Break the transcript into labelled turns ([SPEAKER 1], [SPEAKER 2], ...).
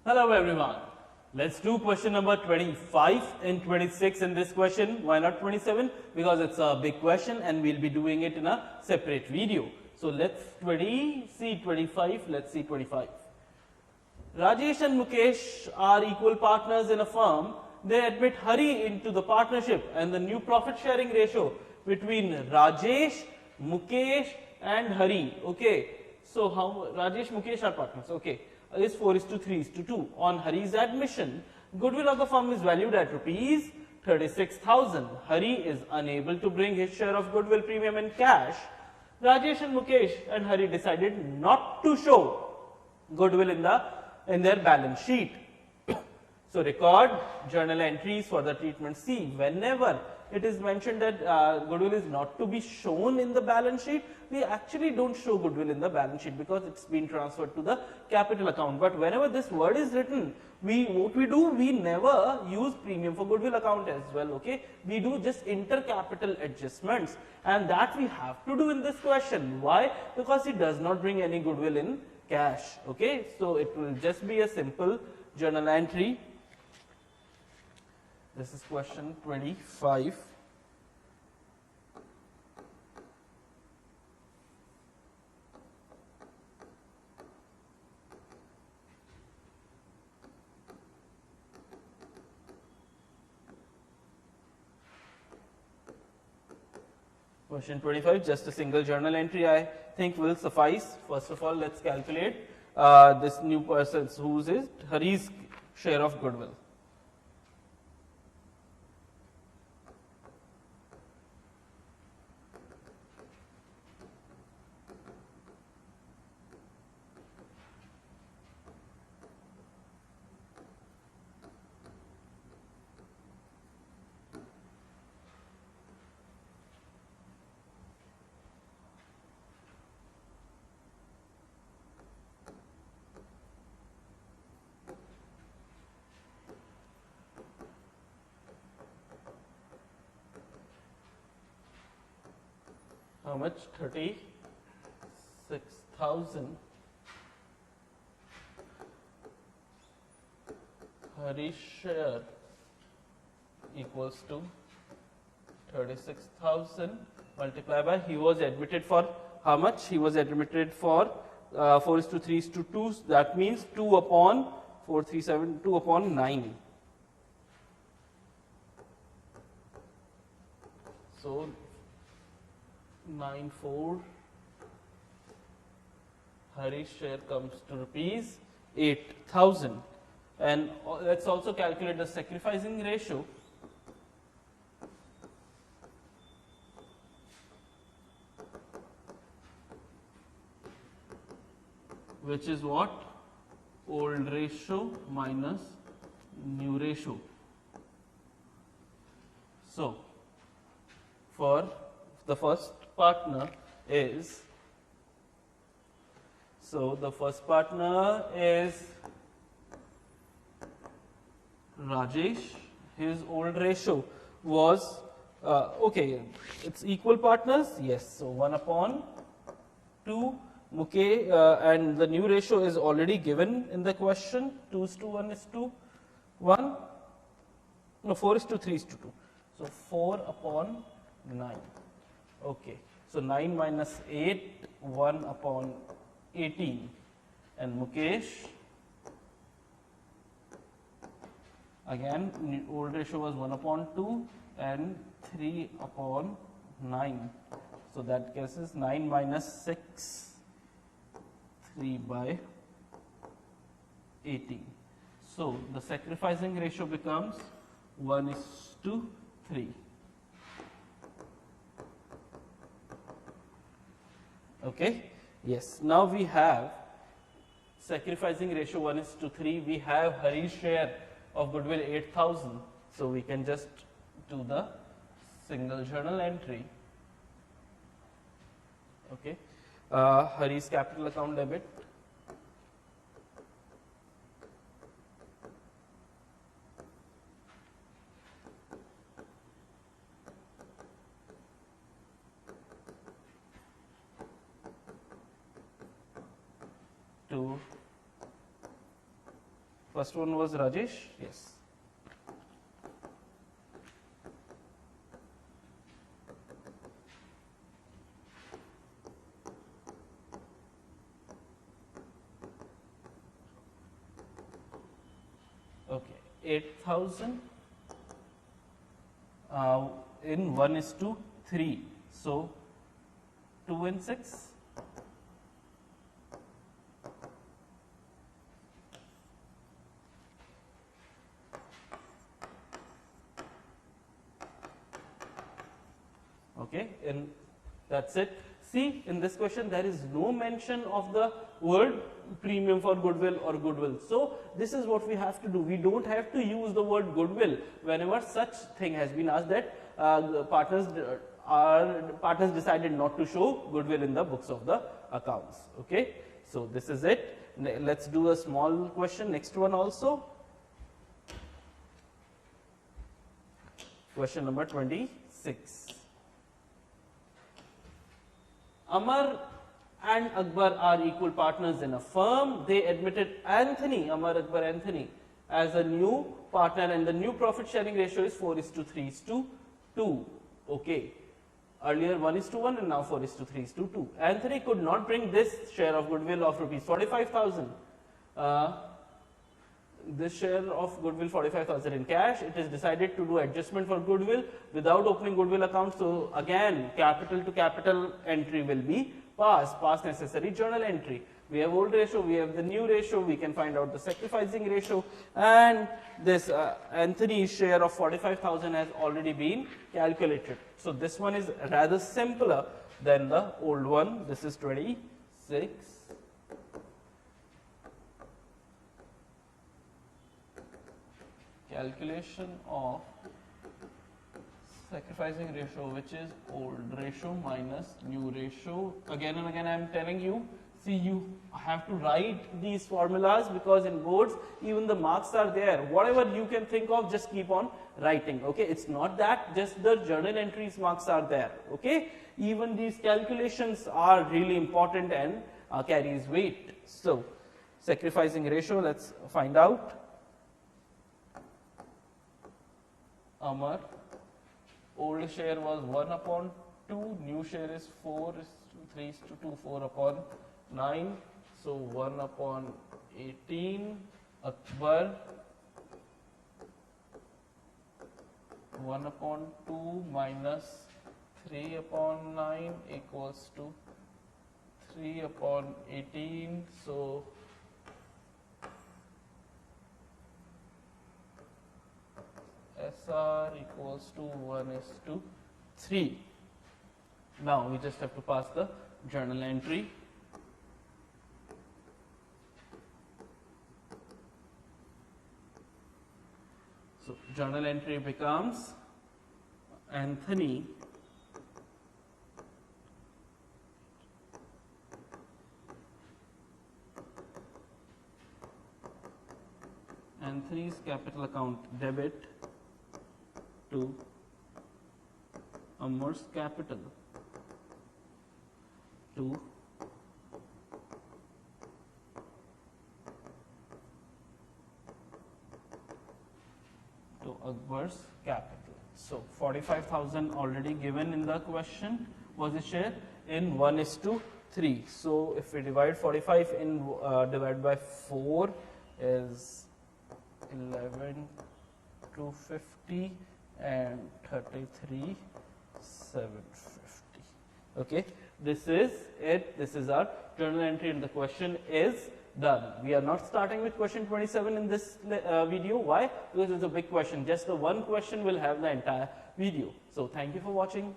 [SPEAKER 1] Hello everyone. Let's do question number 25 and 26 in this question. Why not 27? Because it's a big question and we'll be doing it in a separate video. So let's see 25. Let's see 25. Rajesh and Mukesh are equal partners in a firm. They admit Hari into the partnership, and the new profit sharing ratio between Rajesh, Mukesh and Hari. Okay. So how Rajesh, Mukesh are partners. Okay. Is 4:3:2. On Hari's admission, goodwill of the firm is valued at rupees 36,000. Hari is unable to bring his share of goodwill premium in cash. Rajesh and Mukesh and Hari decided not to show goodwill in their balance sheet. So record journal entries for the treatment C. Whenever it is mentioned that goodwill is not to be shown in the balance sheet, we actually don't show goodwill in the balance sheet because it's been transferred to the capital account. But whenever this word is written, what we do, we never use premium for goodwill account as well. Okay, we do just intercapital adjustments, and that we have to do in this question. Why? Because it does not bring any goodwill in cash. Okay, so it will just be a simple journal entry. This is question 25. Question 25, just a single journal entry I think will suffice. First of all, let's calculate this new person's, whose is Hari's share of goodwill. How much? 36,000. Hari's share equals to 36,000 multiplied by, he was admitted for how much? He was admitted for 4:3:2. That means 2 upon 437, 2 upon 9. So 9,400. Hari's share comes to rupees 8,000. And let's also calculate the sacrificing ratio. Which is what? Old ratio minus new ratio. So, for the first partner is, Rajesh. His old ratio was, okay, it's equal partners, yes, so 1 upon 2. Mukesh, and the new ratio is already given in the question, 2:1:1. No, 4:3:2. So 4 upon 9. Okay, so 9 minus 8, 1 upon 18. And Mukesh, again, old ratio was 1 upon 2 and 3 upon 9. So that case is 9 minus 6. 3 by 18. So the sacrificing ratio becomes 1:3. Okay. Yes. Now we have sacrificing ratio 1:3. We have Hari's share of goodwill 8,000. So we can just do the single journal entry. Okay. Hari's capital account debit. first one was Rajesh. Yes. Okay, 8,000 in 1:3. So 2 and 6. Okay, and that's it. See, in this question there is no mention of the word premium for goodwill or goodwill. So this is what we have to do. We don't have to use the word goodwill whenever such thing has been asked, that the partners decided not to show goodwill in the books of the accounts. Okay, so this is it. Let's do a small question. Next one also. Question number 26. Amar and Akbar are equal partners in a firm. They admitted Amar Akbar Anthony, as a new partner, and the new profit sharing ratio is 4:3:2. Okay. Earlier 1:1 and now 4:3:2. Anthony could not bring this share of goodwill of rupees 45,000. This share of goodwill 45,000 in cash. It is decided to do adjustment for goodwill without opening goodwill account. So again, capital to capital entry will be past necessary journal entry. We have old ratio, we have the new ratio, we can find out the sacrificing ratio, and this Anthony's share of 45,000 has already been calculated. So this one is rather simpler than the old one. This is 26. Calculation of sacrificing ratio, which is old ratio minus new ratio. Again and again I am telling you, see, you have to write these formulas, because in boards even the marks are there. Whatever you can think of, just keep on writing. Okay, it's not that just the journal entries marks are there. Okay, even these calculations are really important and carries weight. So sacrificing ratio, let's find out. Amar, old share was 1/2, new share is 4:3:2, 4/9, so 1/18. Akbar, 1/2 minus 3/9 equals to 3/18, so SR equals to 1:3. Now we just have to pass the journal entry. So journal entry becomes Anthony's capital account debit to Amar's capital to Akbar's capital. So 45,000 already given in the question was a share in 1:3. So if we divide 45 in divided by 4 is 11,250 and 33,750. Okay, this is it. This is our journal entry, and the question is done. We are not starting with question 27 in this video. Why? Because it's a big question. Just the one question will have the entire video. So thank you for watching.